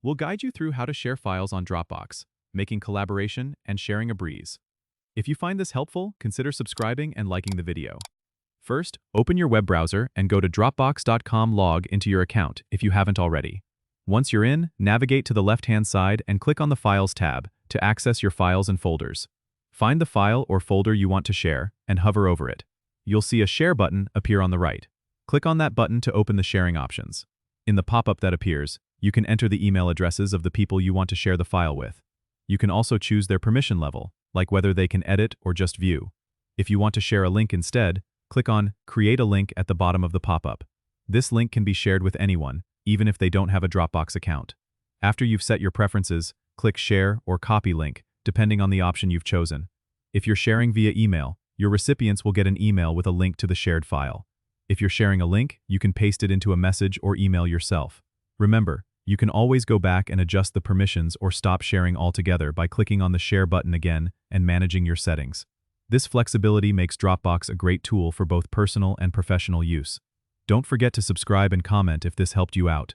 We'll guide you through how to share files on Dropbox, making collaboration and sharing a breeze. If you find this helpful, consider subscribing and liking the video. First, open your web browser and go to Dropbox.com. Log into your account if you haven't already. Once you're in, navigate to the left-hand side and click on the Files tab to access your files and folders. Find the file or folder you want to share and hover over it. You'll see a Share button appear on the right. Click on that button to open the sharing options. In the pop-up that appears, you can enter the email addresses of the people you want to share the file with. You can also choose their permission level, like whether they can edit or just view. If you want to share a link instead, click on Create a Link at the bottom of the pop-up. This link can be shared with anyone, even if they don't have a Dropbox account. After you've set your preferences, click Share or Copy Link, depending on the option you've chosen. If you're sharing via email, your recipients will get an email with a link to the shared file. If you're sharing a link, you can paste it into a message or email yourself. Remember, you can always go back and adjust the permissions or stop sharing altogether by clicking on the Share button again and managing your settings. This flexibility makes Dropbox a great tool for both personal and professional use. Don't forget to subscribe and comment if this helped you out.